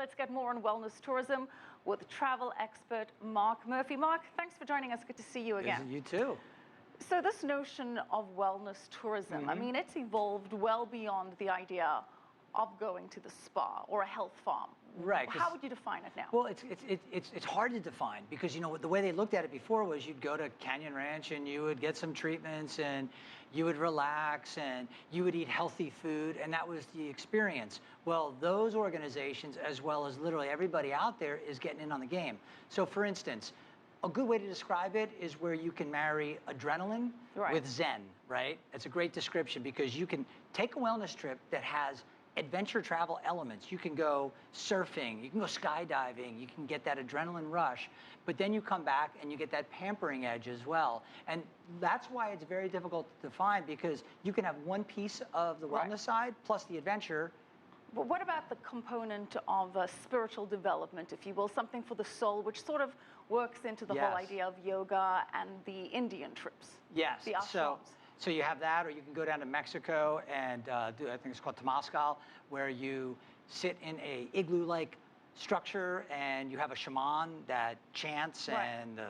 Let's get more on wellness tourism with travel expert Mark Murphy. Mark, thanks for joining us. Good to see you again. You too. So this notion of wellness tourism, I mean, it's evolved well beyond the idea of going to the spa or a health farm. Right. How would you define it now? Well, it's hard to define because, you know, the way they looked at it before was you'd go to Canyon Ranch and you would get some treatments and you would relax and you would eat healthy food, and that was the experience. Well, those organizations, as well as literally everybody out there, is getting in on the game. So for instance, a good way to describe it is where you can marry adrenaline with Zen, right? It's a great description because you can take a wellness trip that has adventure travel elements. You can go surfing, you can go skydiving, you can get that adrenaline rush, but then you come back and you get that pampering edge as well. And that's why it's very difficult to define, because you can have one piece of the wellness side plus the adventure. But what about the component of spiritual development, if you will, something for the soul, which sort of works into the whole idea of yoga and the Indian trips? Yes. The ashrams. So you have that, or you can go down to Mexico and do, I think it's called Temazcal, where you sit in a igloo-like structure and you have a shaman that chants and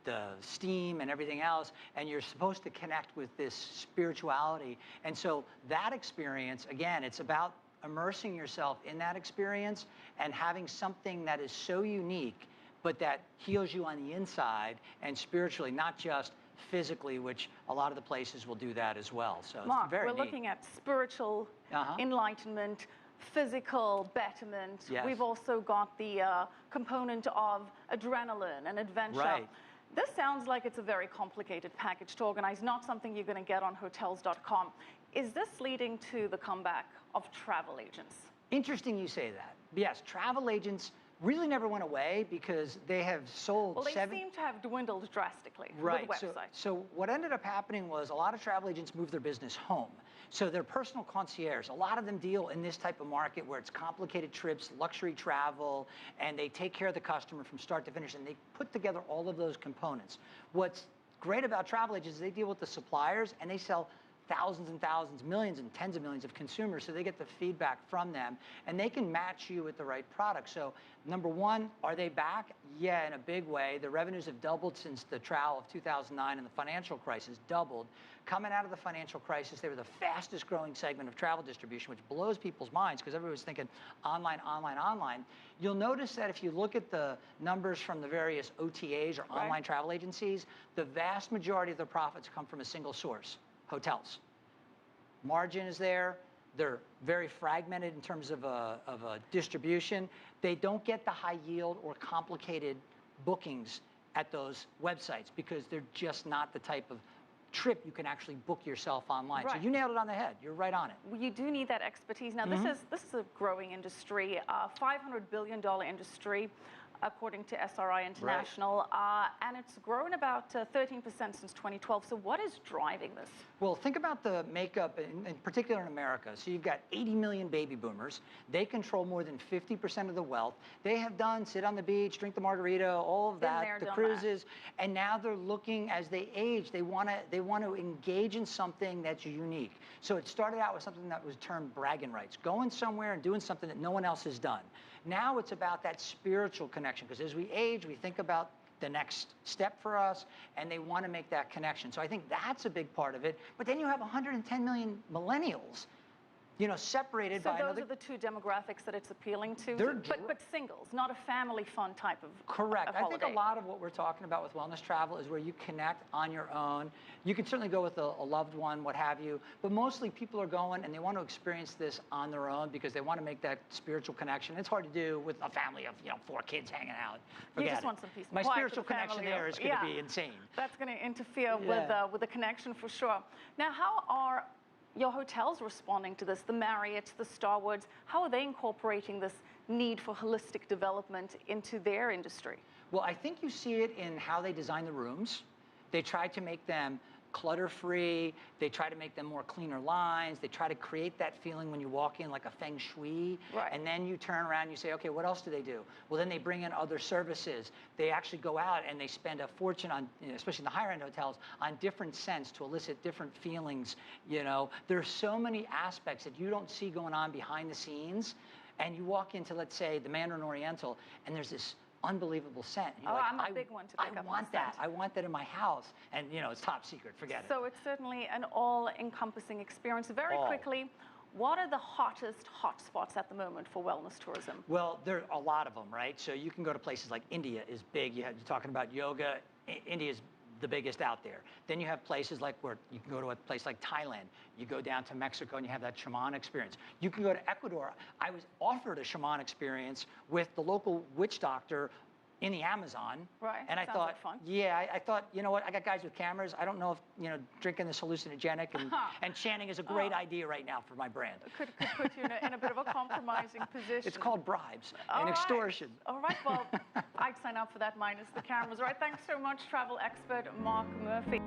the steam and everything else, and you're supposed to connect with this spirituality. And so that experience, again, it's about immersing yourself in that experience and having something that is so unique, but that heals you on the inside and spiritually, not just physically, which a lot of the places will do that as well. So Mark, it's very we're neat. Looking at spiritual enlightenment, physical betterment. Yes. We've also got the component of adrenaline and adventure. Right. This sounds like it's a very complicated package to organize, not something you're going to get on hotels.com. Is this leading to the comeback of travel agents? Interesting you say that. Yes, travel agents really never went away because they have sold Well, they seem to have dwindled drastically with websites. So what ended up happening was a lot of travel agents moved their business home. So they're personal concierge. A lot of them deal in this type of market where it's complicated trips, luxury travel, and they take care of the customer from start to finish, and they put together all of those components. What's great about travel agents is they deal with the suppliers, and they sell thousands and thousands, millions and tens of millions of consumers, so they get the feedback from them, and they can match you with the right product. So number one, are they back? Yeah, in a big way. The revenues have doubled since the trial of 2009 and the financial crisis, doubled. Coming out of the financial crisis, they were the fastest growing segment of travel distribution, which blows people's minds because everybody's thinking online, online, online. You'll notice that if you look at the numbers from the various OTAs or online travel agencies, the vast majority of their profits come from a single source: hotels. Margin is there. They're very fragmented in terms of a distribution. They don't get the high yield or complicated bookings at those websites because they're just not the type of trip you can actually book yourself online. So you nailed it on the head. You're right on it. Well, you do need that expertise. Now, this is a growing industry, $500 billion industry, according to SRI International, and it's grown about 13% since 2012. So what is driving this? Well, think about the makeup, in particular in America. So you've got 80 million baby boomers. They control more than 50% of the wealth. They have done sit on the beach, drink the margarita, all of that, the cruises, and now they're looking, as they age, they want to engage in something that's unique. So it started out with something that was termed bragging rights, going somewhere and doing something that no one else has done. Now it's about that spiritual connection, because as we age, we think about the next step for us, and they want to make that connection. So I think that's a big part of it. But then you have 110 million millennials, you know, separated by another. So those are the two demographics that it's appealing to, but singles, not a family fun type of Correct. Of I think a lot of what we're talking about with wellness travel is where you connect on your own. You can certainly go with a loved one, what have you, but mostly people are going and they want to experience this on their own because they want to make that spiritual connection. It's hard to do with a family of 4 kids hanging out. You just want some peace and My quiet spiritual connection there is going to be insane. That's going to interfere with the connection for sure. Now, how are your hotels responding to this? The Marriott, the Starwoods, how are they incorporating this need for holistic development into their industry? Well, I think you see it in how they design the rooms. They try to make them clutter-free. They try to make them more cleaner lines. They try to create that feeling when you walk in like a feng shui. And then you turn around and you say, okay, what else do they do? Well, then they bring in other services. They actually go out and they spend a fortune on, especially in the higher-end hotels, on different scents to elicit different feelings. There's so many aspects that you don't see going on behind the scenes. and you walk into, let's say, the Mandarin Oriental, and there's this unbelievable scent. And you're like, I'm a big one to pick up I want that. I want that in my house. And it's top secret. Forget it. So it's certainly an all-encompassing experience. Very quickly, what are the hottest hotspots at the moment for wellness tourism? Well, there are a lot of them, right? So you can go to places like India is big. You're talking about yoga. India is the biggest out there. Then you have places like where you can go to a place like Thailand. You go down to Mexico and you have that shaman experience. You can go to Ecuador. I was offered a shaman experience with the local witch doctor in the Amazon. Right. And I Sounds thought, like fun. yeah, I thought, you know what? I got guys with cameras. I don't know if, drinking this hallucinogenic and chanting is a great idea right now for my brand. Could put you in a bit of a compromising position. It's called bribes and extortion. All right, well, I'd sign up for that minus the cameras. All right, thanks so much, travel expert Mark Murphy.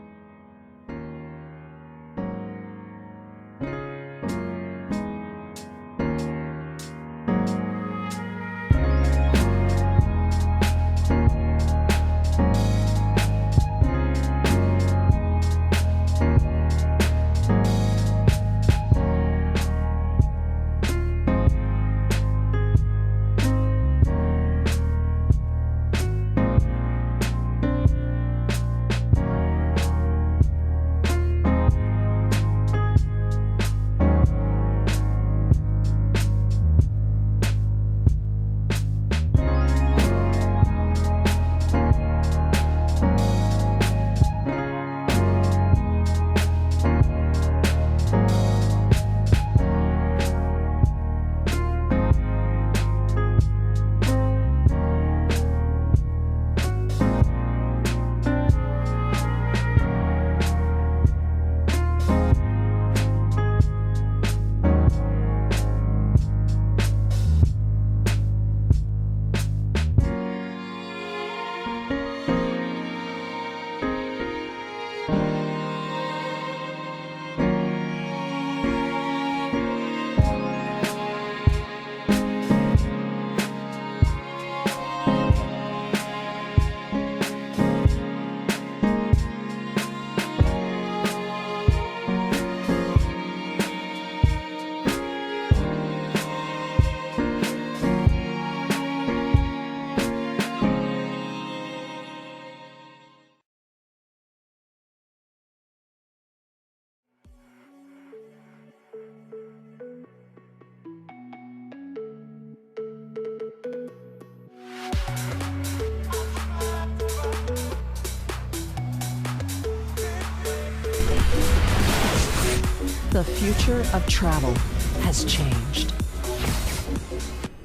The future of travel has changed.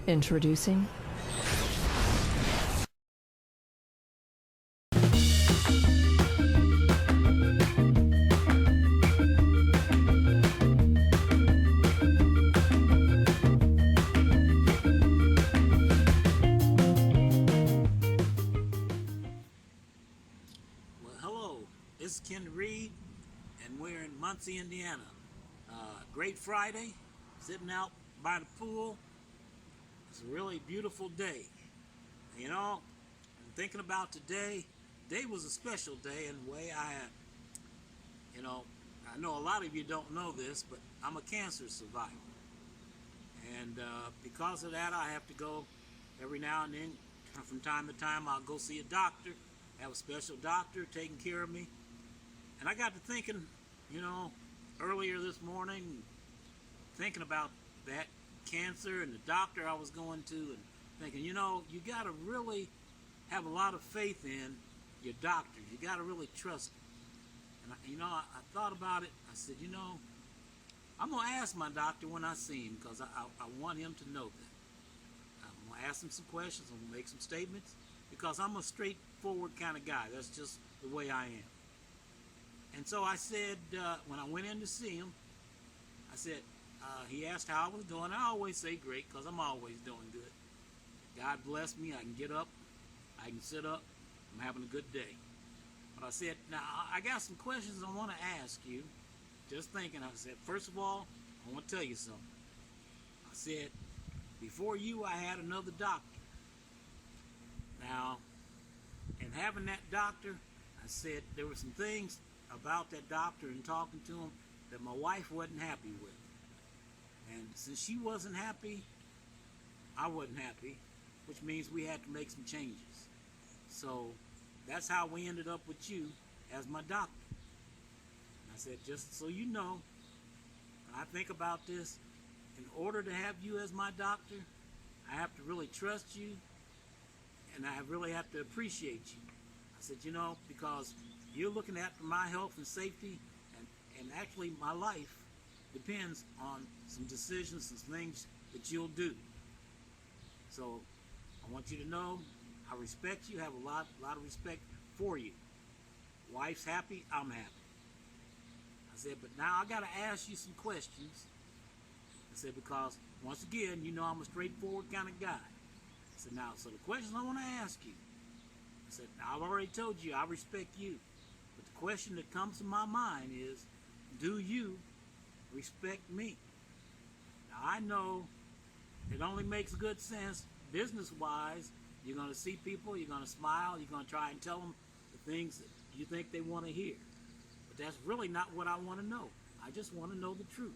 Introducing Muncie, Indiana. Great Friday, sitting out by the pool. It's a really beautiful day. I'm thinking about today. Today was a special day in the way I know a lot of you don't know this, but I'm a cancer survivor. And because of that, I have to go every now and then, from time to time, I'll go see a doctor, have a special doctor taking care of me. And I got to thinking, earlier this morning, thinking about that cancer and the doctor I was going to, and thinking, you got to really have a lot of faith in your doctor. You got to really trust him. And I thought about it. I said, I'm going to ask my doctor when I see him, because I want him to know that. I'm going to ask him some questions. I'm going to make some statements, because I'm a straightforward kind of guy. That's just the way I am. And so I said, when I went in to see him, I said, he asked how I was doing. I always say great, because I'm always doing good. God bless me. I can get up. I can sit up. I'm having a good day. But I said, now, I got some questions I want to ask you. Just thinking, I said, first of all, I want to tell you something. I said, before you, I had another doctor. Now, in having that doctor, I said there were some things about that doctor and talking to him that my wife wasn't happy with. And since she wasn't happy, I wasn't happy, which means we had to make some changes. So that's how we ended up with you as my doctor. I said, just so you know, when I think about this, in order to have you as my doctor, I have to really trust you, and I really have to appreciate you. I said, you know, because you're looking after my health and safety, and actually my life depends on some decisions, some things that you'll do. So I want you to know I respect you, have a lot of respect for you. Wife's happy, I'm happy. I said, but now I got to ask you some questions. I said, because once again, you know I'm a straightforward kind of guy. I said, now, so the questions I want to ask you, I said, now I've already told you I respect you, but the question that comes to my mind is, do you respect me? Now I know it only makes good sense business-wise. You're going to see people, you're going to smile, you're going to try and tell them the things that you think they want to hear. But that's really not what I want to know. I just want to know the truth.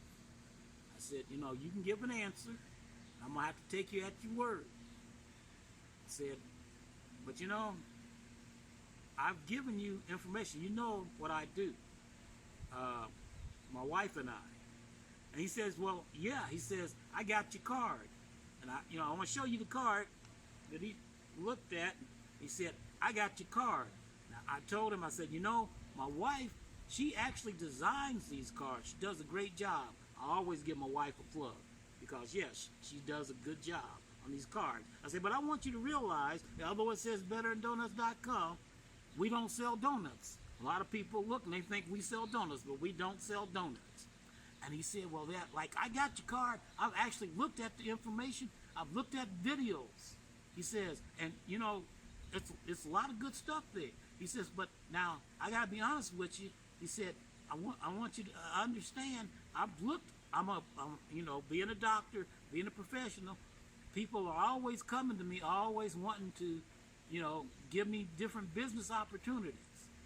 I said, you know, you can give an answer. I'm going to have to take you at your word. I said, but you know, I've given you information. You know what I do. My wife and I. And he says, well, yeah. He says, I got your card. And I want to show you the card that he looked at. He said, I got your card. Now, I told him, I said, you know, my wife, she actually designs these cards. She does a great job. I always give my wife a plug because, yes, she does a good job on these cards. I said, but I want you to realize that although it says BetterThanDonuts.com, we don't sell donuts. A lot of people look and they think we sell donuts, but we don't sell donuts. And he said, well, I got your card. I've actually looked at the information. I've looked at videos. He says, and you know, it's a lot of good stuff there. He says, but now I gotta be honest with you. He said, I want you to understand. I've looked. I'm being a doctor, being a professional. People are always coming to me, always wanting to, give me different business opportunities.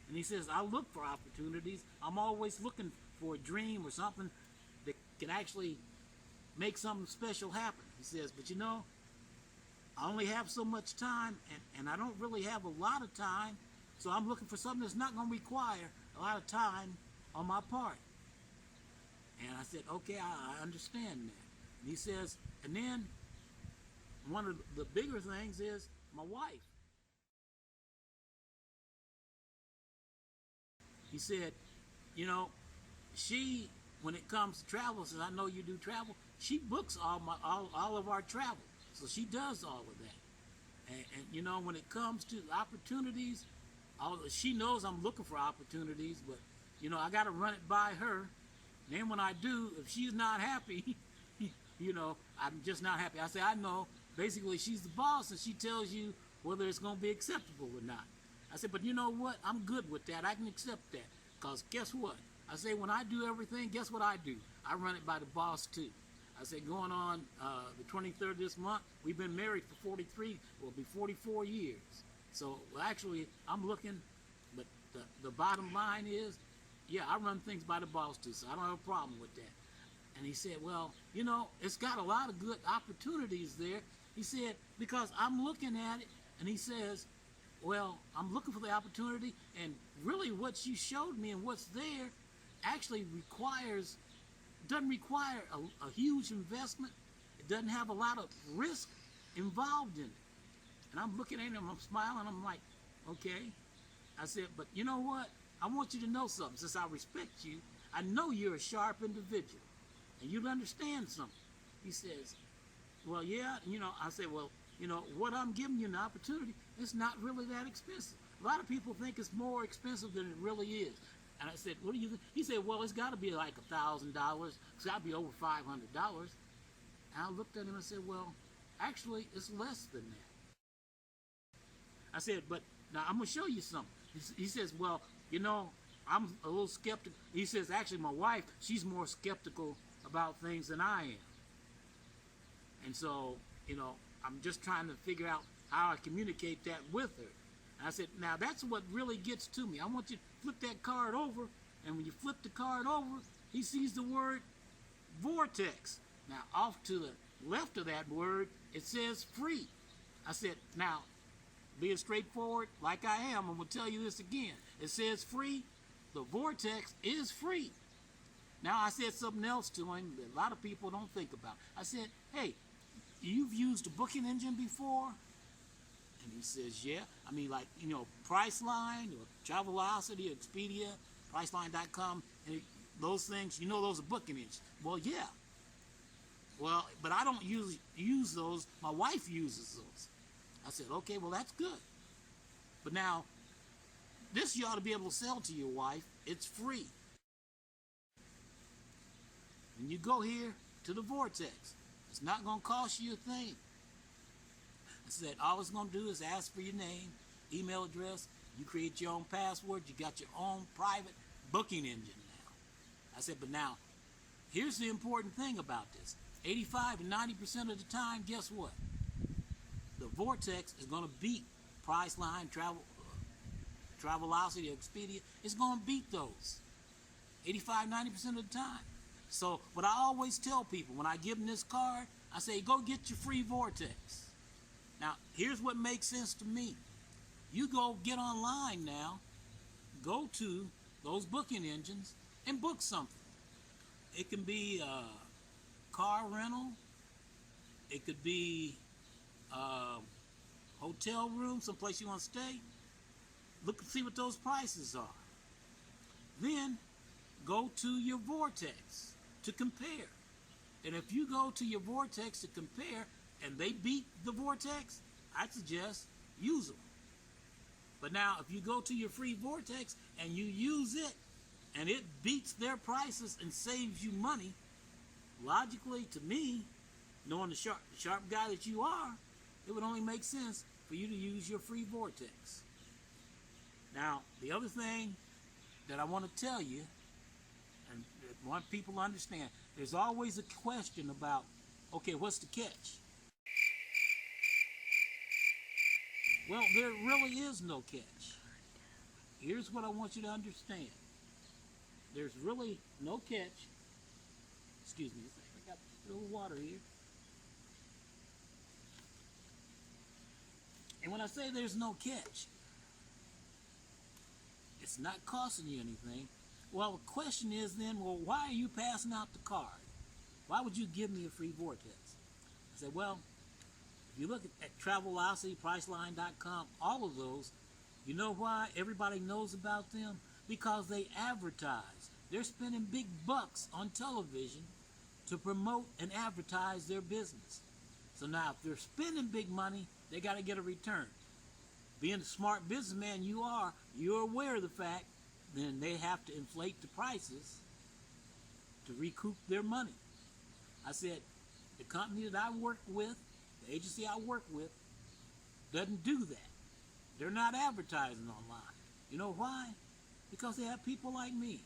And he says, I look for opportunities. I'm always looking for a dream or something that can actually make something special happen. He says, but you know, I only have so much time, and I don't really have a lot of time, so I'm looking for something that's not going to require a lot of time on my part. And I said, okay, I understand that. And he says, and then one of the bigger things is my wife. He said, she, when it comes to travel, since I know you do travel, she books all of our travel. So she does all of that. And when it comes to opportunities, she knows I'm looking for opportunities, but, I got to run it by her. And then when I do, if she's not happy, I'm just not happy. I say, I know. Basically, she's the boss, and she tells you whether it's going to be acceptable or not. I said, but you know what? I'm good with that. I can accept that. Because guess what? I say, when I do everything, guess what I do? I run it by the boss, too. I said, going on the 23rd this month, we've been married for 44 years. So, actually, I'm looking, but the bottom line is, yeah, I run things by the boss, too, so I don't have a problem with that. And he said, well, it's got a lot of good opportunities there. He said, because I'm looking at it, and he says, well, I'm looking for the opportunity, and really what you showed me and what's there actually doesn't require a huge investment. It doesn't have a lot of risk involved in it. And I'm looking at him, I'm smiling, I'm like, okay. I said, but you know what? I want you to know something. Since I respect you, I know you're a sharp individual, and you'll understand something. He says, well, yeah, I said, well, what I'm giving you an opportunity, it's not really that expensive. A lot of people think it's more expensive than it really is. And I said, what do you think? He said, well, it's got to be like $1,000. It's got to be over $500. And I looked at him and said, well, actually, it's less than that. I said, but now I'm going to show you something. He says, well, I'm a little skeptical. He says, actually, my wife, she's more skeptical about things than I am. And so, I'm just trying to figure out how I communicate that with her. And I said, now that's what really gets to me. I want you to flip that card over, and when you flip the card over, he sees the word vortex. Now, off to the left of that word It says free. I said, now, being straightforward like I am, I'm going to tell you this again. It says free. The Vortex is free. Now, I said something else to him that a lot of people don't think about. I said, hey, you've used a booking engine before? And he says, yeah. I mean, like, you know, Priceline or Travelocity, Expedia, Priceline.com, and those things, you know, those are booking engines. Well, yeah. Well, but I don't use those. My wife uses those. I said, okay, well, that's good. But now, this you ought to be able to sell to your wife. It's free. When you go here to the Vortex, it's not going to cost you a thing. I said, all it's going to do is ask for your name, email address. You create your own password. You got your own private booking engine now. I said, but now, here's the important thing about this. 85 to 90% of the time, guess what? The Vortex is going to beat Priceline, Travelocity, Expedia. It's going to beat those 85, 90% of the time. So what I always tell people when I give them this card, I say, go get your free Vortex. Now, here's what makes sense to me. You go get online now, go to those booking engines and book something. It can be a car rental. It could be a hotel room, someplace you want to stay. Look and see what those prices are. Then go to your Vortex to compare. And if you go to your Vortex to compare and they beat the Vortex, I suggest use them. But now if you go to your free Vortex and you use it and it beats their prices and saves you money, logically to me, knowing the sharp guy that you are, it would only make sense for you to use your free Vortex. Now, the other thing that I want to tell you, and I want people to understand, there's always a question about, okay, what's the catch? Well, there really is no catch. Here's what I want you to understand. There's really no catch. Excuse me a second, I got a little water here. And when I say there's no catch, it's not costing you anything. Well, the question is then, well, why are you passing out the card? Why would you give me a free Vortex? I said, well, if you look at Travelocity, Priceline.com, all of those, you know why everybody knows about them? Because they advertise. They're spending big bucks on television to promote and advertise their business. So now, if they're spending big money, they got to get a return. Being the smart businessman you are, you're aware of the fact then they have to inflate the prices to recoup their money. I said, the company that I work with, the agency I work with, doesn't do that. They're not advertising online. You know why? Because they have people like me.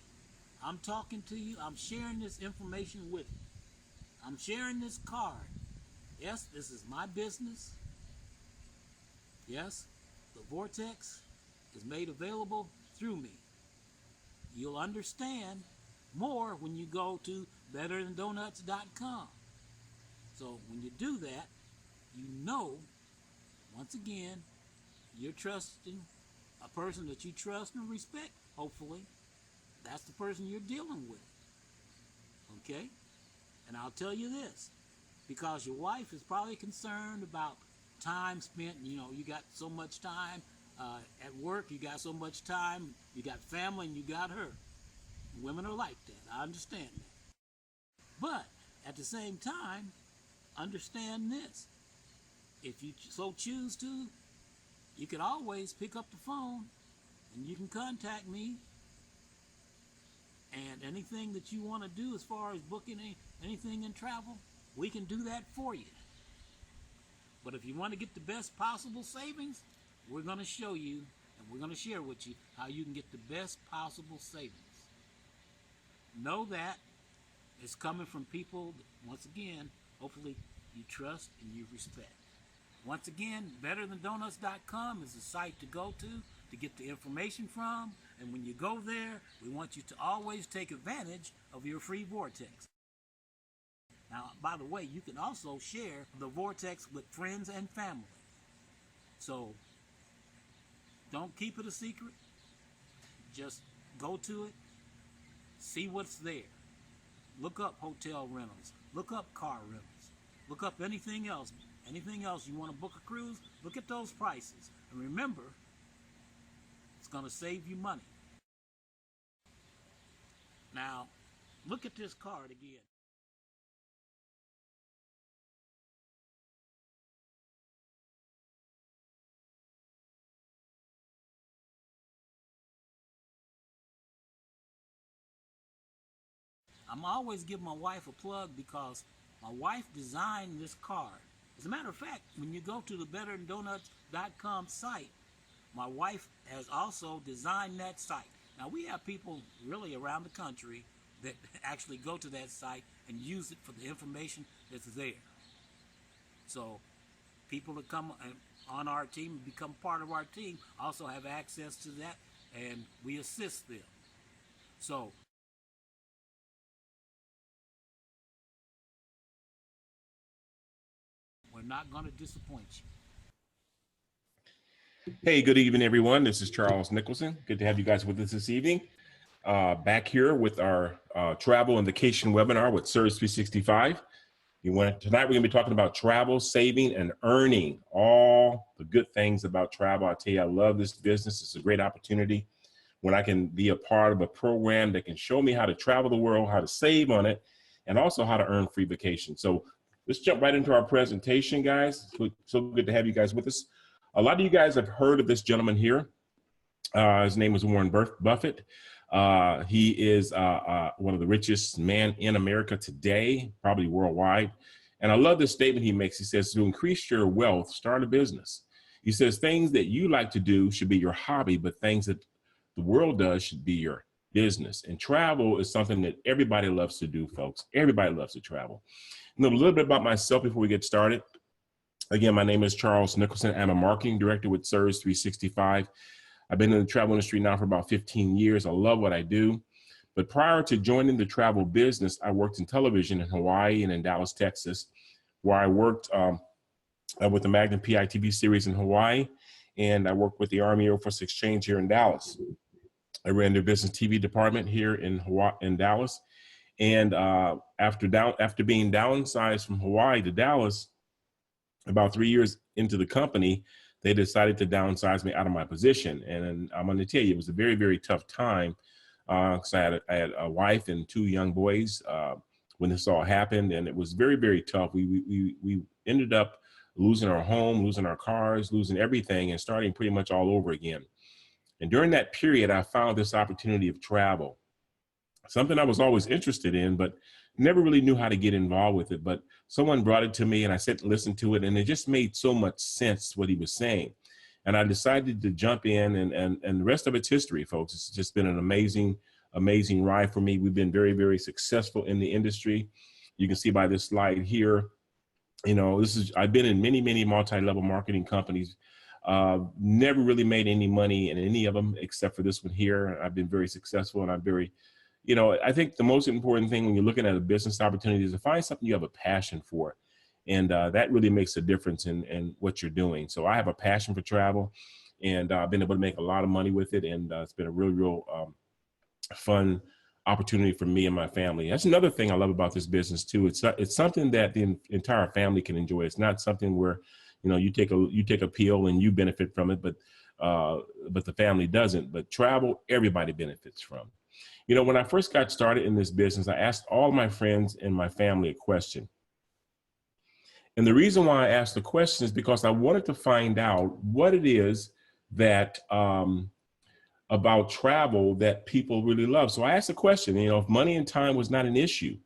I'm talking to you. I'm sharing this information with you. I'm sharing this card. Yes, this is my business. Yes, the Vortex is made available through me. You'll understand more when you go to BetterThanDonuts.com. So when you do that, you know, once again, you're trusting a person that you trust and respect, hopefully. That's the person you're dealing with. Okay? And I'll tell you this, because your wife is probably concerned about time spent, you know, you got so much time at work, you got so much time, you got family, and you got her. Women are like that. I understand that. But at the same time, understand this. If you so choose to, you can always pick up the phone and you can contact me. And anything that you want to do as far as booking anything in travel, we can do that for you. But if you want to get the best possible savings, we're going to show you and we're going to share with you how you can get the best possible savings. Know that it's coming from people that, once again, hopefully you trust and you respect. Once again, BetterThanDonuts.com is the site to go to get the information from. And when you go there, we want you to always take advantage of your free Vortex. Now, by the way, you can also share the Vortex with friends and family. So don't keep it a secret. Just go to it, see what's there. Look up hotel rentals, look up car rentals, look up anything else. Anything else you want to book a cruise, look at those prices. And remember, it's going to save you money. Now, look at this card again. I'm always giving my wife a plug because my wife designed this card. As a matter of fact, when you go to the BetterThanDonuts.com site, my wife has also designed that site. Now, we have people really around the country that actually go to that site and use it for the information that's there. So people that come on our team, become part of our team, also have access to that, and we assist them. So we're not going to disappoint you. Hey, good evening, everyone. This is Charles Nicholson. Good to have you guys with us this evening. Back here with our travel and vacation webinar with Service 365. Tonight we're going to be talking about travel, saving, and earning. All the good things about travel. I tell you, I love this business. It's a great opportunity when I can be a part of a program that can show me how to travel the world, how to save on it, and also how to earn free vacation. So let's jump right into our presentation, guys. So good to have you guys with us. A lot of you guys have heard of this gentleman here. His name is Warren Buffett. He is one of the richest men in America today, probably worldwide. And I love this statement he makes. He says, to increase your wealth, start a business. He says, things that you like to do should be your hobby, but things that the world does should be your business. And travel is something that everybody loves to do, folks. Everybody loves to travel. A little bit about myself before we get started. Again, my name is Charles Nicholson. I'm a marketing director with Service 365. I've been in the travel industry now for about 15 years. I love what I do. But prior to joining the travel business, I worked in television in Hawaii and in Dallas, Texas, where I worked with the Magnum PI TV series in Hawaii, and I worked with the Army Air Force Exchange here in Dallas. I ran their business TV department here in Dallas. And after being downsized from Hawaii to Dallas, about 3 years into the company, they decided to downsize me out of my position. And I'm going to tell you, it was a very, very tough time because I had a wife and 2 young boys when this all happened. And it was very, very tough. We ended up losing our home, losing our cars, losing everything, and starting pretty much all over again. And during that period, I found this opportunity of travel, something I was always interested in, but never really knew how to get involved with it. But someone brought it to me and I sat and listened to it, and it just made so much sense what he was saying. And I decided to jump in, and the rest of it's history, folks. It's just been an amazing, amazing ride for me. We've been very, very successful in the industry. You can see by this slide here, I've been in many, many multi-level marketing companies. Never really made any money in any of them except for this one here. I've been very successful, and I'm very, I think the most important thing when you're looking at a business opportunity is to find something you have a passion for. And that really makes a difference in what you're doing. So I have a passion for travel, and I've been able to make a lot of money with it. And it's been a real fun opportunity for me and my family. That's another thing I love about this business too. It's something that the entire family can enjoy. It's not something where, you take a pill and you benefit from it, but the family doesn't. But travel, everybody benefits from. When I first got started in this business, I asked all my friends and my family a question. And the reason why I asked the question is because I wanted to find out what it is that about travel that people really love. So I asked the question, if money and time was not an issue,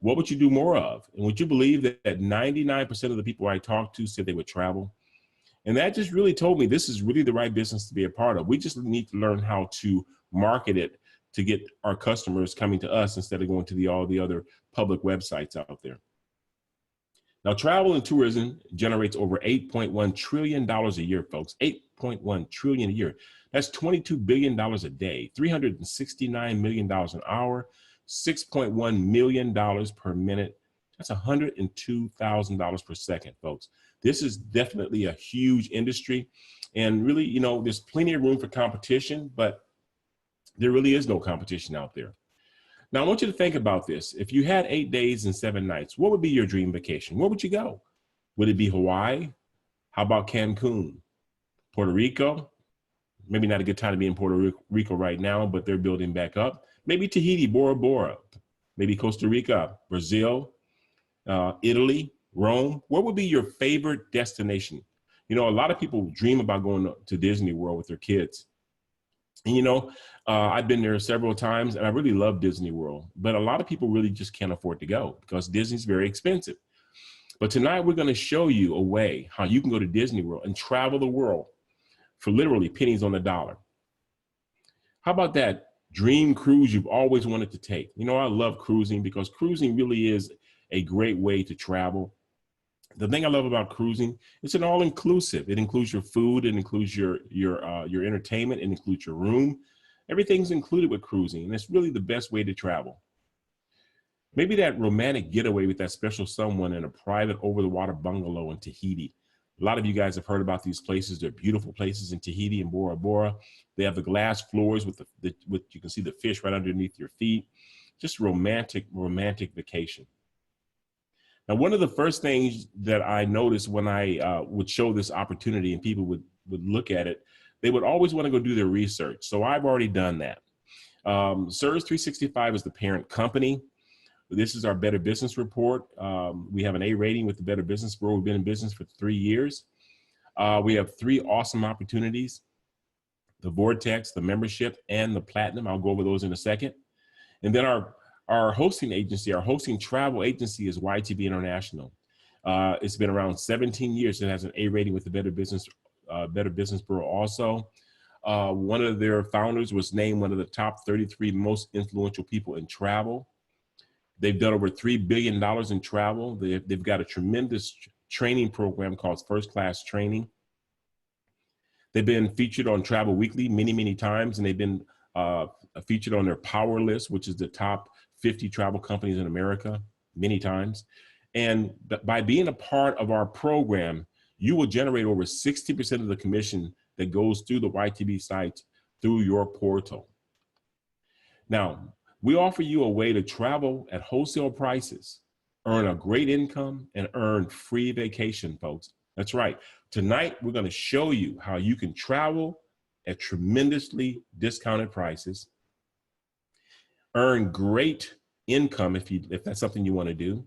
what would you do more of? And would you believe that 99% of the people I talked to said they would travel? And that just really told me this is really the right business to be a part of. We just need to learn how to market it to get our customers coming to us instead of going to all the other public websites out there. Now, travel and tourism generates over $8.1 trillion a year, folks. $8.1 trillion a year. That's $22 billion a day, $369 million an hour, $6.1 million per minute, That's $102,000 per second, folks. This is definitely a huge industry. And really, you know, there's plenty of room for competition, but there really is no competition out there. Now, I want you to think about this. If you had 8 days and 7 nights, what would be your dream vacation? Where would you go? Would it be Hawaii? How about Cancun? Puerto Rico? Maybe not a good time to be in Puerto Rico right now, but they're building back up. Maybe Tahiti, Bora Bora. Maybe Costa Rica, Brazil, Italy, Rome. What would be your favorite destination? You know, a lot of people dream about going to Disney World with their kids. And, you know, I've been there several times and I really love Disney World, but a lot of people really just can't afford to go because Disney's very expensive. But tonight we're going to show you a way how you can go to Disney World and travel the world for literally pennies on the dollar. How about that dream cruise you've always wanted to take? You know, I love cruising because cruising really is a great way to travel. The thing I love about cruising, it's an all-inclusive. It includes your food, it includes your entertainment, it includes your room. Everything's included with cruising, and it's really the best way to travel. Maybe that romantic getaway with that special someone in a private over-the-water bungalow in Tahiti. A lot of you guys have heard about these places. They're beautiful places in Tahiti and Bora Bora. They have the glass floors with you can see the fish right underneath your feet. Just romantic vacation. Now, one of the first things that I noticed when I would show this opportunity and people would look at it, they would always want to go do their research. So I've already done that. CERS 365 is the parent company. This is our Better Business Report. We have an A rating with the Better Business Bureau. We've been in business for 3 years. We have 3 awesome opportunities: the Vortex, the membership, and the Platinum. I'll go over those in a second. And then our hosting agency, our hosting travel agency is YTB International. It's been around 17 years. It has an A rating with the Better Business Bureau also. One of their founders was named one of the top 33 most influential people in travel. They've done over $3 billion in travel. They've got a tremendous training program called First Class Training. They've been featured on Travel Weekly many, many times, and they've been featured on their Power List, which is the top 50 travel companies in America, many times. And by being a part of our program, you will generate over 60% of the commission that goes through the YTB site through your portal. Now, we offer you a way to travel at wholesale prices, earn a great income, and earn free vacation, folks. That's right. Tonight, we're going to show you how you can travel at tremendously discounted prices, earn great income if that's something you want to do.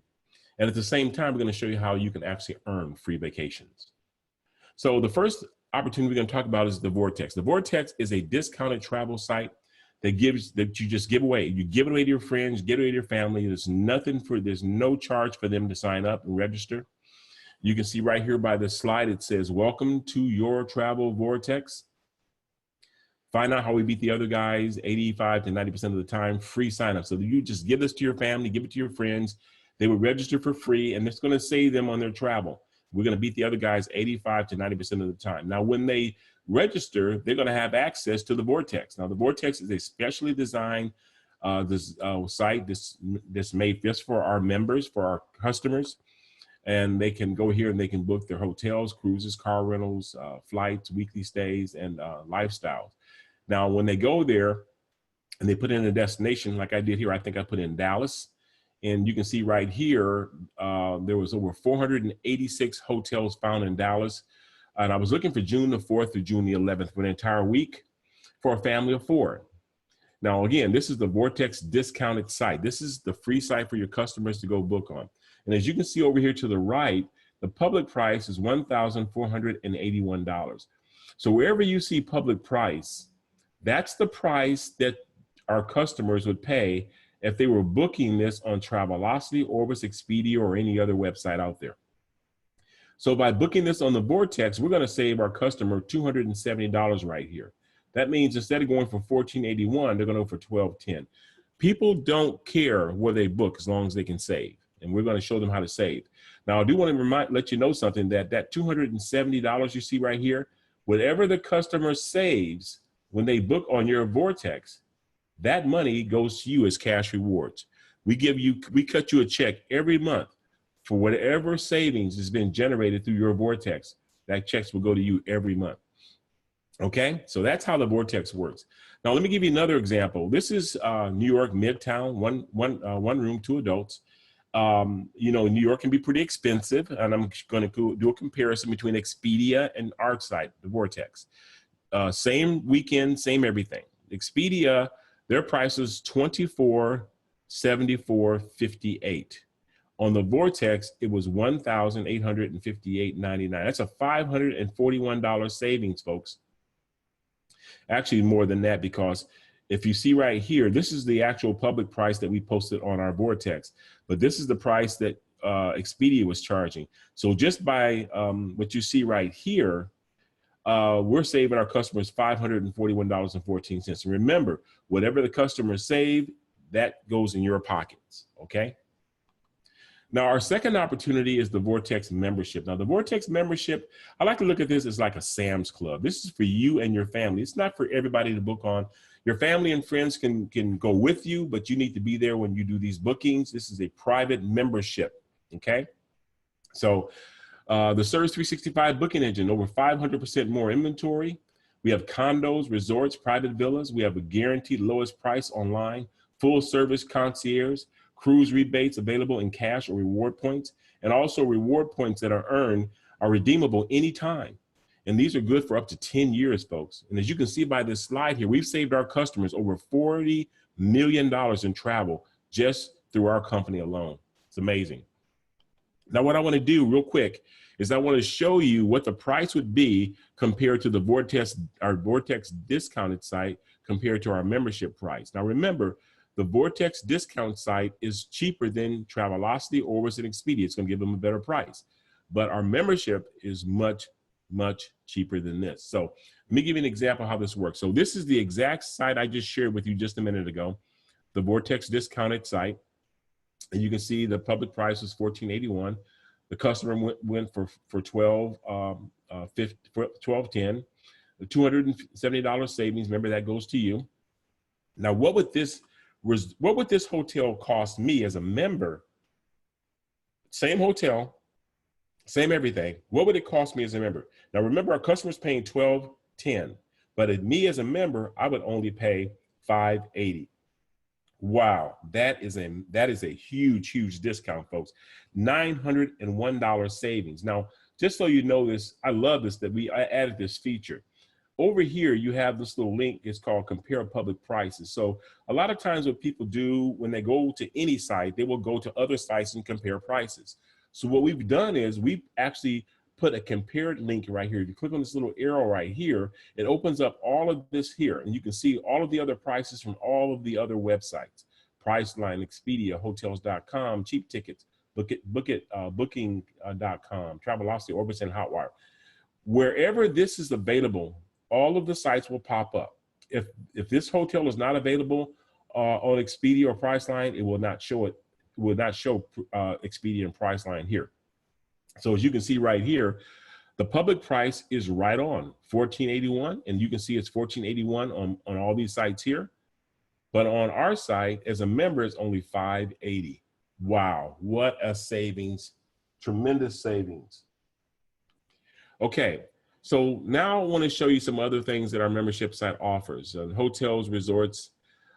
And at the same time, we're going to show you how you can actually earn free vacations. So the first opportunity we're going to talk about is the Vortex. The Vortex is a discounted travel site that you just give away. You give it away to your friends, give it away to your family. There's no charge for them to sign up and register. You can see right here by the slide, it says, "Welcome to your travel Vortex." Find out how we beat the other guys 85 to 90% of the time, free sign up. So you just give this to your family, give it to your friends. They will register for free, and it's going to save them on their travel. We're going to beat the other guys 85 to 90% of the time. Now, when they register, they're going to have access to the Vortex. Now, the Vortex is a specially designed site. This made just for our members, for our customers, and they can go here and they can book their hotels, cruises, car rentals, flights, weekly stays, and lifestyles. Now, when they go there and they put in a destination, like I did here, I think I put in Dallas, and you can see right here, there was over 486 hotels found in Dallas. And I was looking for June the 4th through June the 11th for an entire week for a family of 4. Now, again, this is the Vortex discounted site. This is the free site for your customers to go book on. And as you can see over here to the right, the public price is $1,481. So wherever you see public price, that's the price that our customers would pay if they were booking this on Travelocity, Orbis, Expedia, or any other website out there. So by booking this on the Vortex, we're going to save our customer $270 right here. That means instead of going for $1,481, they're going to go for $1,210. People don't care where they book as long as they can save, and we're going to show them how to save. Now, I do want to let you know something, that $270 you see right here, whatever the customer saves when they book on your Vortex, that money goes to you as cash rewards. We cut you a check every month for whatever savings has been generated through your Vortex. That checks will go to you every month. Okay, so that's how the Vortex works. Now, let me give you another example. This is New York Midtown, one room, 2 adults. You know, New York can be pretty expensive, and I'm going to do a comparison between Expedia and our site, the Vortex. Same weekend, same everything. Expedia, their price is $2474.58. On the Vortex, it was $1,858.99. That's a $541 savings, folks. Actually, more than that, because if you see right here, this is the actual public price that we posted on our Vortex, but this is the price that Expedia was charging. So just by what you see right here, we're saving our customers $541.14. And remember, whatever the customers save, that goes in your pockets, okay? Now, our second opportunity is the Vortex membership. Now, the Vortex membership, I like to look at this as like a Sam's Club. This is for you and your family. It's not for everybody to book on. Your family and friends can go with you, but you need to be there when you do these bookings. This is a private membership, okay? So the Service 365 booking engine, over 500% more inventory. We have condos, resorts, private villas. We have a guaranteed lowest price online, full service concierge, cruise rebates available in cash or reward points, and also reward points that are earned are redeemable anytime. And these are good for up to 10 years, folks. And as you can see by this slide here, we've saved our customers over $40 million in travel just through our company alone. It's amazing. Now, what I want to do real quick is I want to show you what the price would be compared to the Vortex, our Vortex discounted site compared to our membership price. Now, remember, the Vortex discount site is cheaper than Travelocity or was it Expedia. It's going to give them a better price. But our membership is much, much cheaper than this. So let me give you an example of how this works. So this is the exact site I just shared with you just a minute ago, the Vortex discounted site. And you can see the public price is $14.81. The customer went for $12.10. The $270 savings. Remember, that goes to you. Now, what would this hotel cost me as a member? Same hotel, same everything. What would it cost me as a member? Now, remember, our customer's paying $12.10, but me as a member, I would only pay $5.80. Wow, that is a huge, huge discount, folks. $901 savings. Now, just so you know this, I love this that I added this feature. Over here, you have this little link. It's called Compare Public Prices. So a lot of times what people do when they go to any site, they will go to other sites and compare prices. So what we've done is we've actually put a compared link right here. If you click on this little arrow right here, it opens up all of this here, and you can see all of the other prices from all of the other websites: Priceline, Expedia, Hotels.com, Cheap Tickets, Booking.com, Travelocity, Orbitz, and Hotwire. Wherever this is available, all of the sites will pop up. If this hotel is not available on Expedia or Priceline, it will not show it. It will not show Expedia and Priceline here. So as you can see right here, the public price is right on $14.81, and you can see it's $14.81 on all these sites here. But on our site, as a member, it's only $5.80. Wow, what a savings! Tremendous savings. Okay, so now I want to show you some other things that our membership site offers: hotels, resorts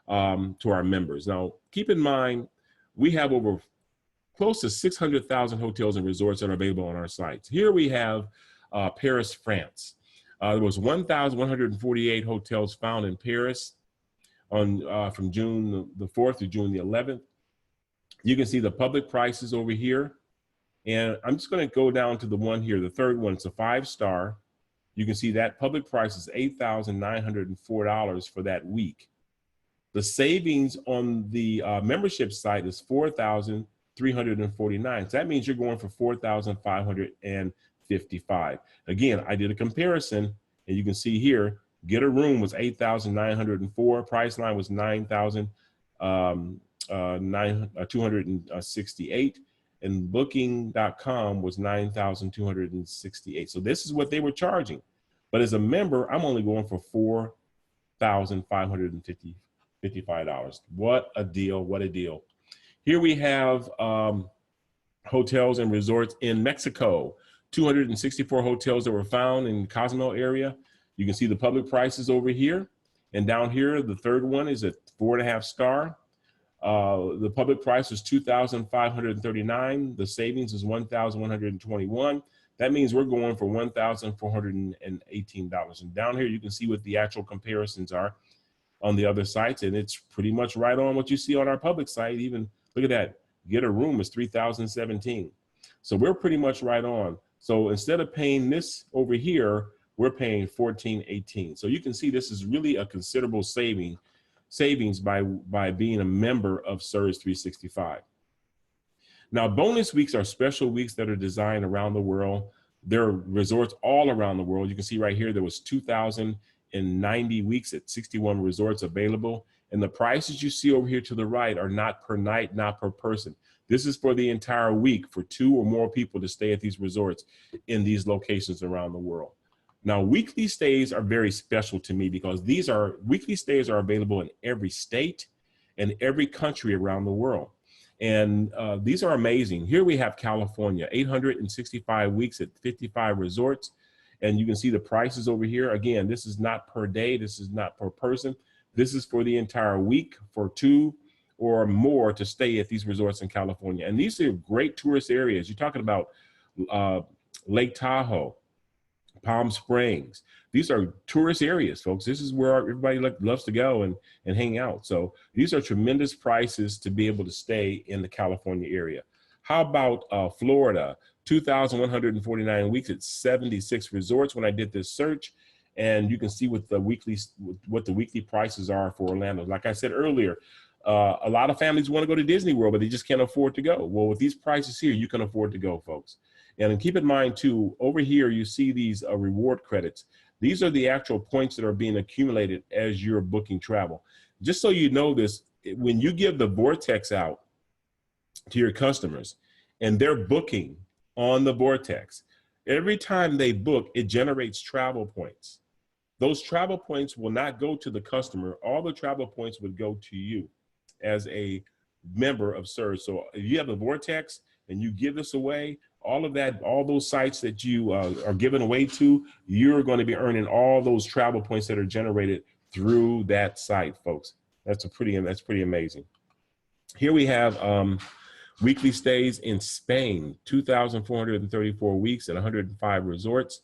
to our members. Now, keep in mind, we have over close to 600,000 hotels and resorts that are available on our sites. Here we have Paris, France. There was 1,148 hotels found in Paris from June the 4th to June the 11th. You can see the public prices over here. And I'm just going to go down to the one here, the third one. It's a 5-star. You can see that public price is $8,904 for that week. The savings on the membership site is $4,349. So that means you're going for $4,555. Again, I did a comparison, and you can see here, Get a Room was $8,904. Priceline was $9,268. And Booking.com was $9,268. So this is what they were charging. But as a member, I'm only going for $4,555. What a deal, what a deal. Here we have hotels and resorts in Mexico. 264 hotels that were found in Cozumel area. You can see the public prices over here. And down here, the third one is a 4.5 star. The public price is $2,539. The savings is $1,121. That means we're going for $1,418. And down here, you can see what the actual comparisons are on the other sites. And it's pretty much right on what you see on our public site. Even look at that. Get a room is $3,017. So we're pretty much right on. So instead of paying this over here, we're paying $1,418. So you can see this is really a considerable savings by being a member of SURS 365. Now, bonus weeks are special weeks that are designed around the world. There are resorts all around the world. You can see right here, there was 2,090 weeks at 61 resorts available. And the prices you see over here to the right are not per night, not per person. This is for the entire week for 2 or more people to stay at these resorts in these locations around the world. Now, weekly stays are very special to me because weekly stays are available in every state and every country around the world. And these are amazing. Here we have California, 865 weeks at 55 resorts. And you can see the prices over here. Again, this is not per day. This is not per person. This is for the entire week for 2 or more to stay at these resorts in California. And these are great tourist areas. You're talking about Lake Tahoe, Palm Springs. These are tourist areas, folks. This is where everybody loves to go and hang out. So these are tremendous prices to be able to stay in the California area. How about Florida? 2,149 weeks at 76 resorts when I did this search. And you can see what the weekly prices are for Orlando. Like I said earlier, a lot of families want to go to Disney World, but they just can't afford to go. Well, with these prices here, you can afford to go, folks. And keep in mind, too, over here, you see these reward credits. These are the actual points that are being accumulated as you're booking travel. Just so you know this, when you give the Vortex out to your customers and they're booking on the Vortex, every time they book, it generates travel points. Those travel points will not go to the customer. All the travel points would go to you as a member of SURS. So if you have the Vortex and you give this away, all those sites that you are giving away to, you're going to be earning all those travel points that are generated through that site, folks. That's pretty amazing. Here we have weekly stays in Spain, 2,434 weeks at 105 resorts.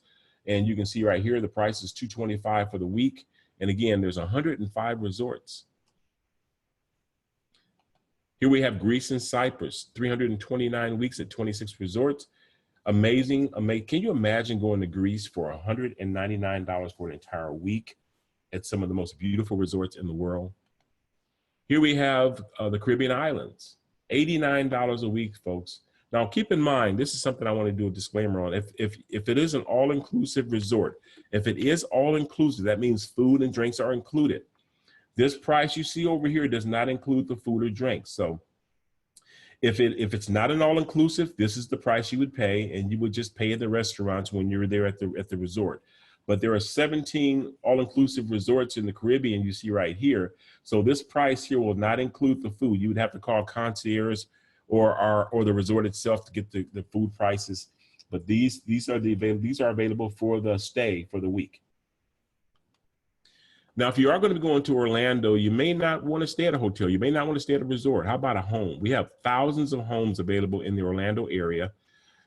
And you can see right here, the price is $225 for the week. And again, there's 105 resorts. Here we have Greece and Cyprus, 329 weeks at 26 resorts. Amazing. Can you imagine going to Greece for $199 for an entire week at some of the most beautiful resorts in the world? Here we have the Caribbean islands, $89 a week, folks. Now, keep in mind, this is something I want to do a disclaimer on. If it is an all-inclusive resort, if it is all-inclusive, that means food and drinks are included. This price you see over here does not include the food or drinks. So if it's not an all-inclusive, this is the price you would pay, and you would just pay at the restaurants when you're there at the resort. But there are 17 all-inclusive resorts in the Caribbean you see right here. So this price here will not include the food. You would have to call concierge or the resort itself to get the food prices. But these are available for the stay for the week. Now, if you are going to be going to Orlando, you may not want to stay at a hotel. You may not want to stay at a resort. How about a home? We have thousands of homes available in the Orlando area.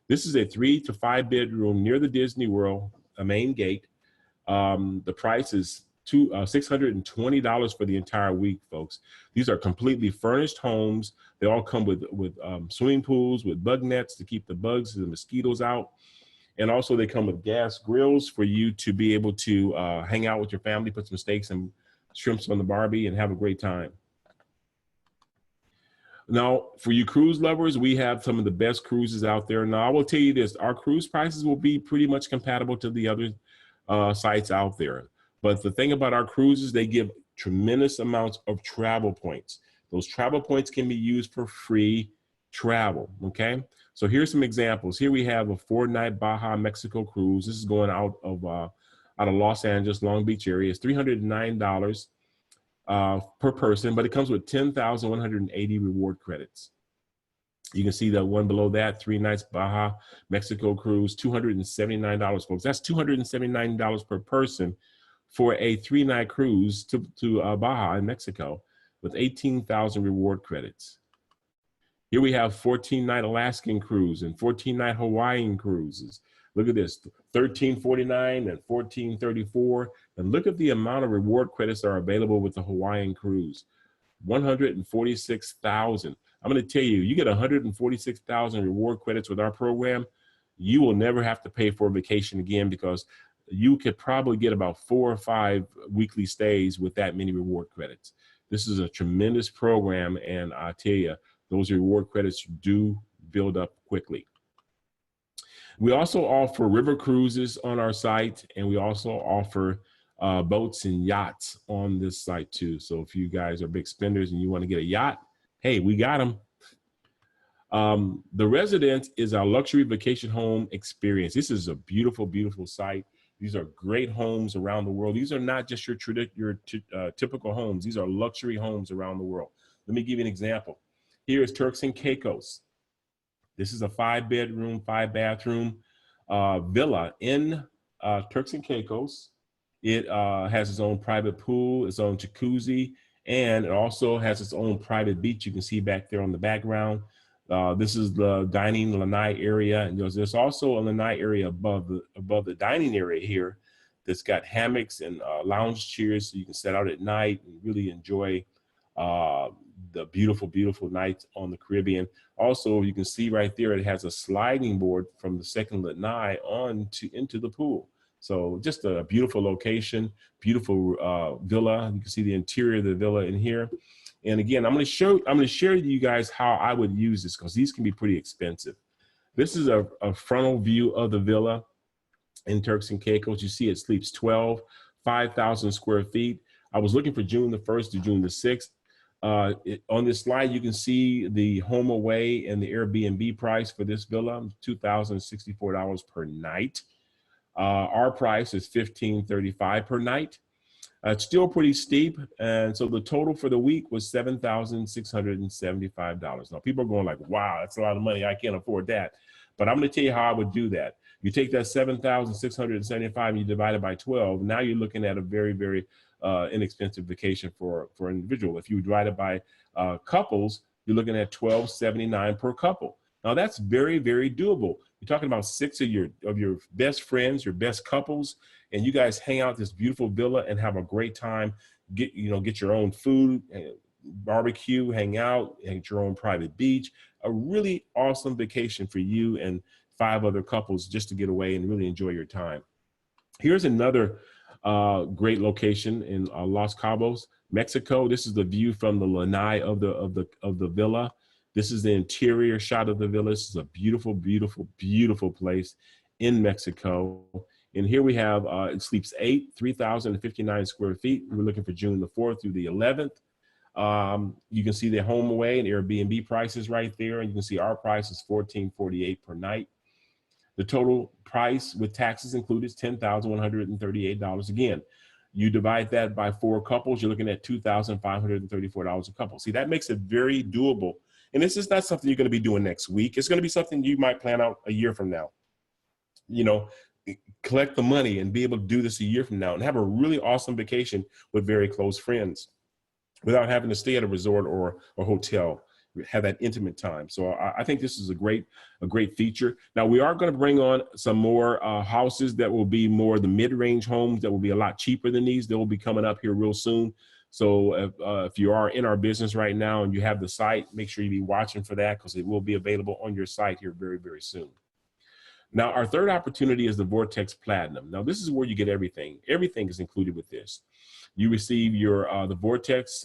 This is a 3 to 5 bedroom near the Disney World, a main gate. The price is $620 for the entire week, folks. These are completely furnished homes. They all come with swimming pools with bug nets to keep the bugs and the mosquitoes out. And also they come with gas grills for you to be able to hang out with your family, put some steaks and shrimps on the Barbie and have a great time. Now, for you cruise lovers, we have some of the best cruises out there. Now, I will tell you this, our cruise prices will be pretty much compatible to the other sites out there. But the thing about our cruises, they give tremendous amounts of travel points. Those travel points can be used for free travel, okay? So here's some examples. Here we have a 4-night Baja Mexico cruise. This is going out of Los Angeles, Long Beach area. It's $309 per person, but it comes with 10,180 reward credits. You can see the one below that, 3 nights Baja Mexico cruise, $279, folks. That's $279 per person for a 3-night cruise to Baja in Mexico with 18,000 reward credits. Here we have 14-night Alaskan cruise and 14-night Hawaiian cruises. Look at this, $1349 and $1434. And look at the amount of reward credits that are available with the Hawaiian cruise, 146,000. I'm going to tell you, you get 146,000 reward credits with our program. You will never have to pay for a vacation again, because you could probably get about 4 or 5 weekly stays with that many reward credits. This is a tremendous program, and I tell you, those reward credits do build up quickly. We also offer river cruises on our site, and we also offer boats and yachts on this site too. So if you guys are big spenders and you want to get a yacht, hey, we got them. The Residence is our luxury vacation home experience. This is a beautiful, beautiful site. These are great homes around the world. These are not just your typical homes. These are luxury homes around the world. Let me give you an example. Here is Turks and Caicos. This is a 5-bedroom, 5-bathroom villa in Turks and Caicos. It has its own private pool, its own jacuzzi, and it also has its own private beach. You can see back there on the background. This is the dining lanai area, and there's also a lanai area above the dining area here that's got hammocks and lounge chairs, so you can sit out at night and really enjoy the beautiful, beautiful nights on the Caribbean. Also, you can see right there, it has a sliding board from the second lanai into the pool. So just a beautiful location, beautiful villa. You can see the interior of the villa in here. And again, I'm going to share with you guys how I would use this, because these can be pretty expensive. This is a frontal view of the villa in Turks and Caicos. You see it sleeps 12, 5,000 square feet. I was looking for June the 1st to June the 6th. On this slide, you can see the home away and the Airbnb price for this villa, $2,064 per night. Our price is $1,535 per night. It's still pretty steep, and so the total for the week was $7,675. Now, people are going like, wow, that's a lot of money. I can't afford that. But I'm going to tell you how I would do that. You take that $7,675 and you divide it by 12. Now you're looking at a very, very inexpensive vacation for an individual. If you divide it by couples, you're looking at $1,279 per couple. Now that's very, very doable. You're talking about 6 of your best friends, your best couples, and you guys hang out at this beautiful villa and have a great time. Get your own food, barbecue, hang out, get your own private beach. A really awesome vacation for you and 5 other couples just to get away and really enjoy your time. Here's another great location in Los Cabos, Mexico. This is the view from the lanai of the villa. This is the interior shot of the villa. This is a beautiful, beautiful, beautiful place in Mexico. And here we have, it sleeps 3,059 square feet. We're looking for June the 4th through the 11th. You can see the home away and Airbnb prices right there. And you can see our price is $1,448 per night. The total price with taxes included is $10,138. Again, you divide that by 4 couples, you're looking at $2,534 a couple. See, that makes it very doable. And this is not something you're going to be doing next week. It's going to be something you might plan out a year from now. Collect the money and be able to do this a year from now and have a really awesome vacation with very close friends without having to stay at a resort or a hotel. Have that intimate time. So I think this is a great feature. Now we are going to bring on some more houses that will be more the mid-range homes that will be a lot cheaper than these. They will be coming up here real soon. So if you are in our business right now and you have the site, make sure you be watching for that, because it will be available on your site here very, very soon. Now, our third opportunity is the Vortex Platinum. Now, this is where you get everything. Everything is included with this. You receive your the Vortex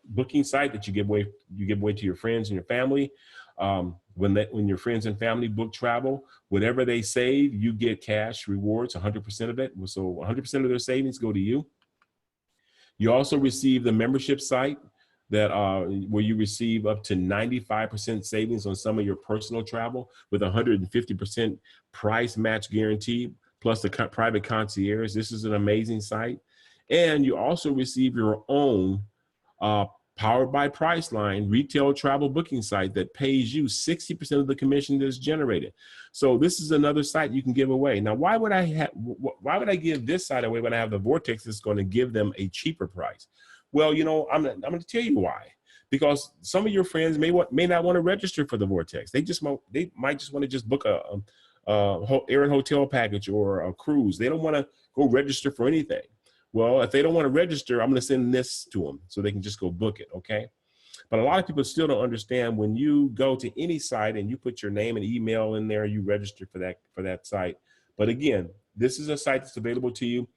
booking site that you give away to your friends and your family. When your friends and family book travel, whatever they save, you get cash rewards, 100% of it. So 100% of their savings go to you. You also receive the membership site that where you receive up to 95% savings on some of your personal travel with 150% price match guarantee, plus the private concierge. This is an amazing site. And you also receive your own powered by Priceline, retail travel booking site that pays you 60% of the commission that's generated. So this is another site you can give away. Now, why would I give this site away when I have the Vortex that's going to give them a cheaper price? Well, you know, I'm going to tell you why. Because some of your friends may not want to register for the Vortex. They might just want to just book a air and hotel package or a cruise. They don't want to go register for anything. Well, if they don't want to register, I'm going to send this to them so they can just go book it, okay? But a lot of people still don't understand when you go to any site and you put your name and email in there, you register for that site. But again, this is a site that's available to you.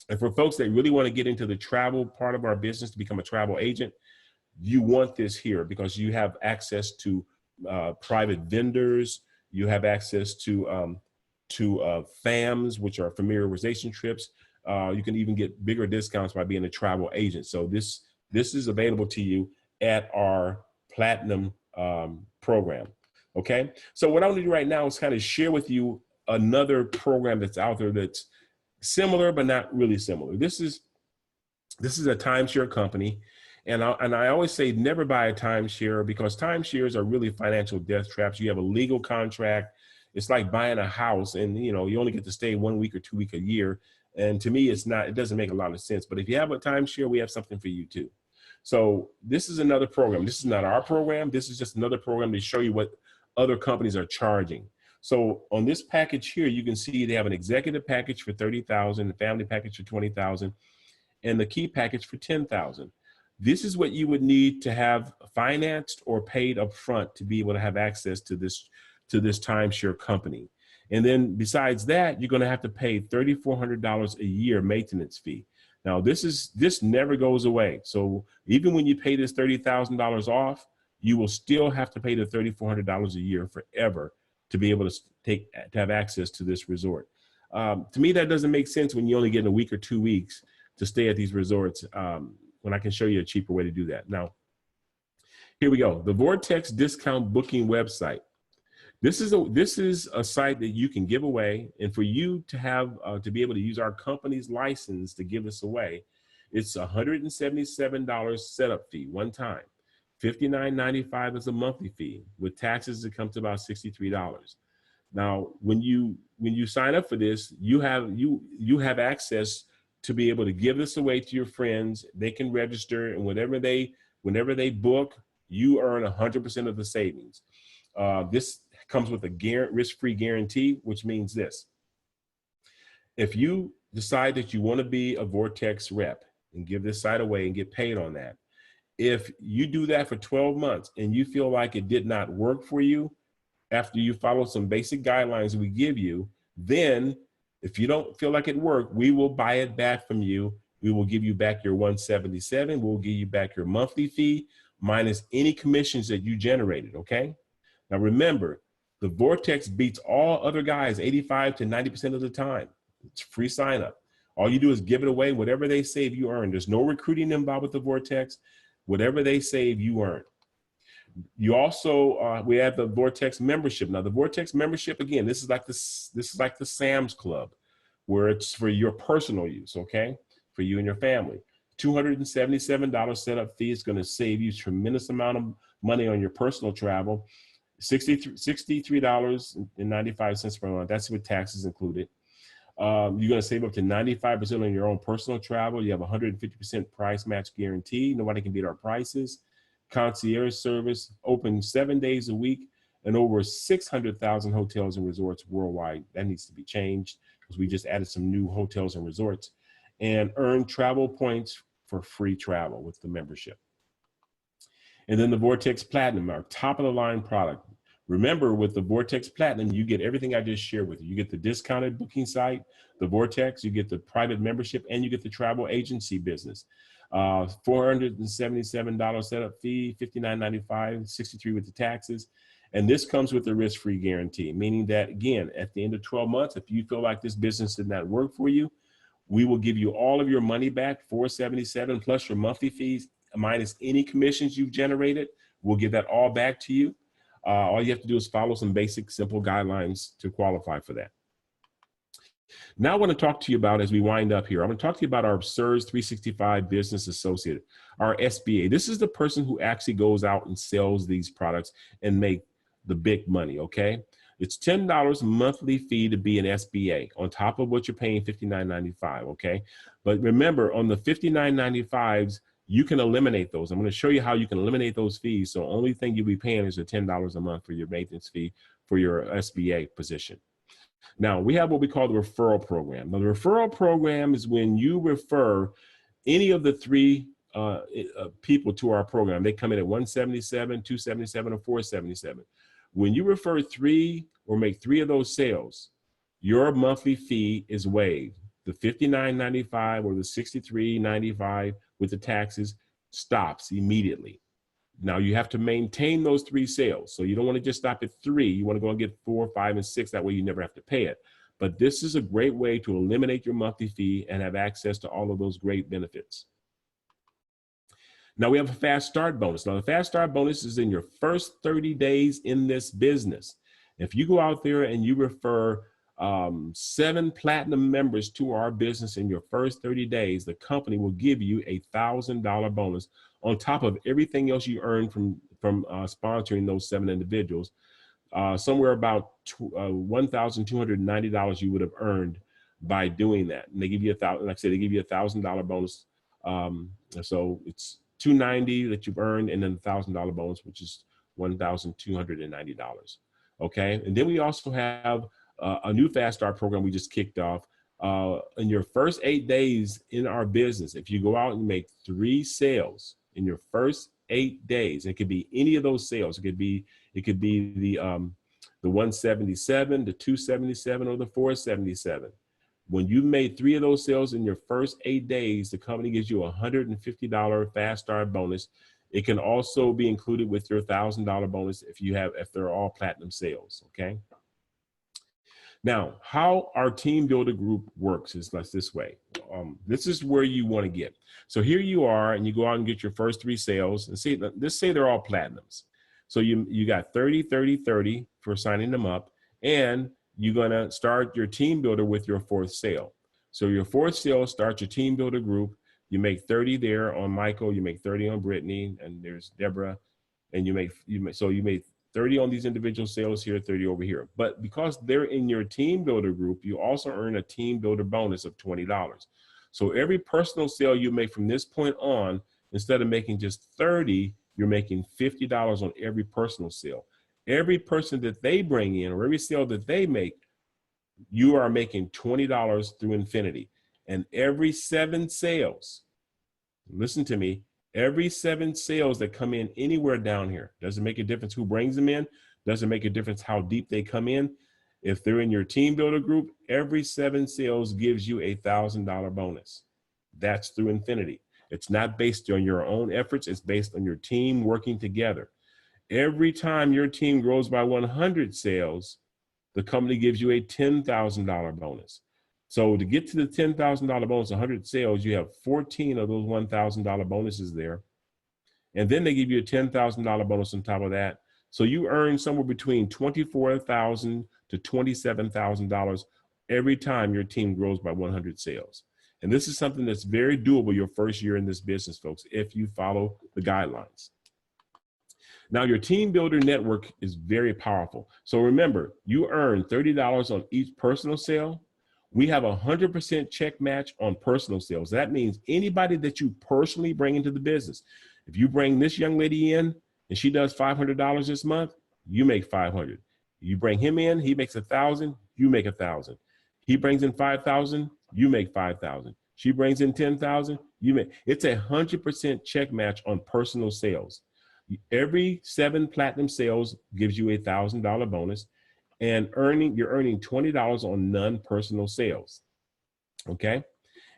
And for folks that really want to get into the travel part of our business to become a travel agent, you want this here because you have access to private vendors. You have access to FAMs, which are familiarization trips. You can even get bigger discounts by being a travel agent. So this is available to you at our Platinum program. Okay. So what I want to do right now is kind of share with you another program that's out there that's similar, but not really similar. This is a timeshare company. And I always say never buy a timeshare because timeshares are really financial death traps. You have a legal contract. It's like buying a house and, you know, you only get to stay 1 week or 2 weeks a year. And to me, it doesn't make a lot of sense. But if you have a timeshare, we have something for you too. So this is another program. This is not our program. This is just another program to show you what other companies are charging. So on this package here, you can see they have an executive package for $30,000, the family package for $20,000, and the key package for $10,000. This is what you would need to have financed or paid up front to be able to have access to this timeshare company. And then besides that, you're going to have to pay $3,400 a year maintenance fee. Now, this never goes away. So even when you pay this $30,000 off, you will still have to pay the $3,400 a year forever to be able to have access to this resort. To me, that doesn't make sense when you only get a week or 2 weeks to stay at these resorts. When I can show you a cheaper way to do that. Now, here we go. The Vortex discount booking website. This is a site that you can give away, and for you to have to be able to use our company's license to give this away, it's $177 setup fee one time, $59.95 is a monthly fee. With taxes, it comes to about $63. Now, when you sign up for this, you have access to be able to give this away to your friends. They can register, and whenever they book, you earn 100% of the savings. This comes with a risk-free guarantee, which means this. If you decide that you want to be a Vortex rep and give this site away and get paid on that, if you do that for 12 months and you feel like it did not work for you after you follow some basic guidelines we give you, then if you don't feel like it worked, we will buy it back from you. We will give you back your $177. We'll give you back your monthly fee minus any commissions that you generated, okay? Now remember, the Vortex beats all other guys 85 to 90% of the time. It's free sign up. All you do is give it away. Whatever they save, you earn. There's no recruiting involved with the Vortex. Whatever they save, you earn. You also, we have the Vortex membership. Now the Vortex membership, again, this is like the Sam's Club, where it's for your personal use, okay? For you and your family. $277 setup fee is going to save you a tremendous amount of money on your personal travel. $63.95 per month. That's with taxes included. You're going to save up to 95% on your own personal travel. You have 150% price match guarantee. Nobody can beat our prices. Concierge service, open 7 days a week, and over 600,000 hotels and resorts worldwide. That needs to be changed because we just added some new hotels and resorts. And earn travel points for free travel with the membership. And then the Vortex Platinum, our top of the line product. Remember, with the Vortex Platinum, you get everything I just shared with you. You get the discounted booking site, the Vortex, you get the private membership, and you get the travel agency business. $477 setup fee, $59.95, $63 with the taxes. And this comes with a risk-free guarantee, meaning that, again, at the end of 12 months, if you feel like this business did not work for you, we will give you all of your money back, $477 plus your monthly fees, minus any commissions you've generated. We'll give that all back to you. All you have to do is follow some basic, simple guidelines to qualify for that. Now I want to talk to you about, as we wind up here, I'm going to talk to you about our SIRS 365 Business Associate, our SBA. This is the person who actually goes out and sells these products and make the big money, okay? It's $10 monthly fee to be an SBA on top of what you're paying $59.95, okay? But remember, on the $59.95s, you can eliminate those. I'm going to show you how you can eliminate those fees. So only thing you'll be paying is the $10 a month for your maintenance fee for your SBA position. Now, we have what we call the referral program. Now, the referral program is when you refer any of the three people to our program. They come in at 177, 277, or 477. When you refer three or make three of those sales, your monthly fee is waived. The $59.95 or the $63.95 with the taxes stops immediately. Now you have to maintain those three sales. So you don't want to just stop at three. You want to go and get 4, 5, and 6. That way you never have to pay it. But this is a great way to eliminate your monthly fee and have access to all of those great benefits. Now we have a fast start bonus. Now the fast start bonus is in your first 30 days in this business. If you go out there and you refer 7 platinum members to our business in your first 30 days, the company will give you a $1,000 bonus on top of everything else you earn from sponsoring those 7 individuals. Somewhere about $1,290 you would have earned by doing that. And they give you like I said, they give you a $1,000 bonus. So it's $290 that you've earned, and then the $1,000 bonus, which is $1,290. Okay, and then we also have a new Fast Start program we just kicked off. In your first 8 days in our business, if you go out and make 3 sales in your first 8 days, it could be any of those sales. It could be the 177, the 277, or the 477. When you made 3 of those sales in your first 8 days, the company gives you a $150 Fast Start bonus. It can also be included with your $1,000 bonus if they're all platinum sales. Okay. Now, how our team builder group works is like this way. This is where you want to get. So here you are, and you go out and get your first 3 sales, and let's say they're all platinums. So you got 30, 30, 30 for signing them up, and you're going to start your team builder with your 4th sale. So your 4th sale starts your team builder group. You make 30 there on Michael, you make 30 on Brittany, and there's Deborah, and you made 30 on these individual sales here, 30 over here. But because they're in your team builder group, you also earn a team builder bonus of $20. So every personal sale you make from this point on, instead of making just 30, you're making $50 on every personal sale. Every person that they bring in, or every sale that they make, you are making $20 through infinity. And every 7 sales, listen to me, every 7 sales that come in anywhere down here, doesn't make a difference who brings them in, doesn't make a difference how deep they come in. If they're in your team builder group, every 7 sales gives you a $1,000 bonus. That's through infinity. It's not based on your own efforts. It's based on your team working together. Every time your team grows by 100 sales, the company gives you a $10,000 bonus. So to get to the $10,000 bonus, 100 sales, you have 14 of those $1,000 bonuses there. And then they give you a $10,000 bonus on top of that. So you earn somewhere between $24,000 to $27,000 every time your team grows by 100 sales. And this is something that's very doable your first year in this business, folks, if you follow the guidelines. Now, your team builder network is very powerful. So remember, you earn $30 on each personal sale. We have a 100% check match on personal sales. That means anybody that you personally bring into the business. If you bring this young lady in and she does $500 this month, you make $500. You bring him in, he makes $1,000, you make $1,000. He brings in $5,000, you make $5,000. She brings in $10,000, you make. It's a 100% check match on personal sales. Every 7 platinum sales gives you a $1,000 bonus, and you're earning $20 on non-personal sales. Okay,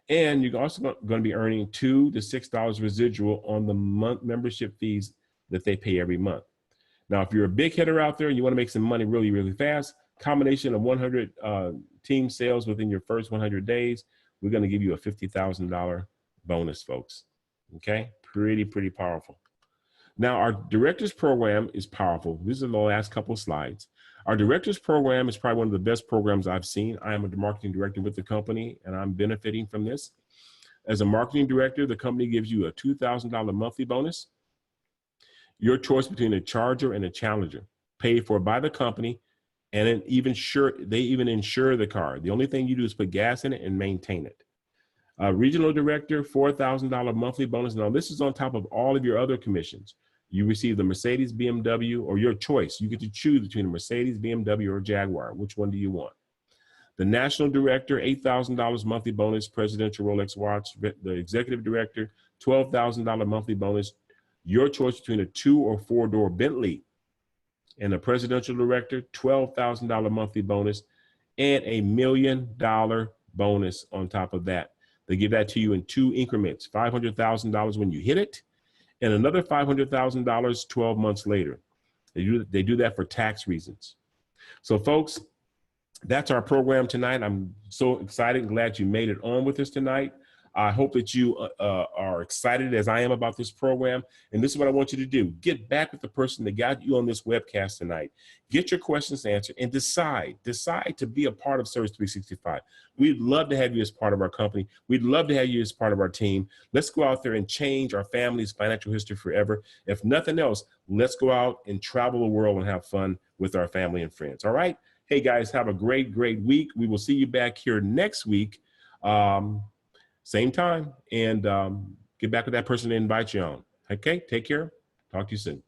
and you're also going to be earning $2 to $6 residual on the month membership fees that they pay every month. Now, if you're a big hitter out there and you want to make some money really, really fast, combination of 100 team sales within your first 100 days, we're going to give you a $50,000 bonus, folks. Okay, pretty powerful. Now, our director's program is powerful. These are the last couple of slides. Our directors program is probably one of the best programs I've seen. I am a marketing director with the company, and I'm benefiting from this. As a marketing director, the company gives you a $2,000 monthly bonus. Your choice between a Charger and a Challenger, paid for by the company, and they even insure the car. The only thing you do is put gas in it and maintain it. Regional director, $4,000 monthly bonus. Now, this is on top of all of your other commissions. You receive the Mercedes, BMW, or your choice. You get to choose between a Mercedes, BMW, or Jaguar. Which one do you want? The national director, $8,000 monthly bonus, presidential Rolex watch. The executive director, $12,000 monthly bonus. Your choice between a 2 or 4-door Bentley. And the presidential director, $12,000 monthly bonus, and $1 million bonus on top of that. They give that to you in 2 increments, $500,000 when you hit it, and another $500,000 12 months later. They do that for tax reasons. So folks, that's our program tonight. I'm so excited and glad you made it on with us tonight. I hope that you are excited as I am about this program. And this is what I want you to do. Get back with the person that got you on this webcast tonight. Get your questions answered and decide to be a part of Service 365. We'd love to have you as part of our company. We'd love to have you as part of our team. Let's go out there and change our family's financial history forever. If nothing else, let's go out and travel the world and have fun with our family and friends. All right? Hey, guys, have a great, great week. We will see you back here next week. Same time, and get back with that person that invites you on. Okay, take care. Talk to you soon.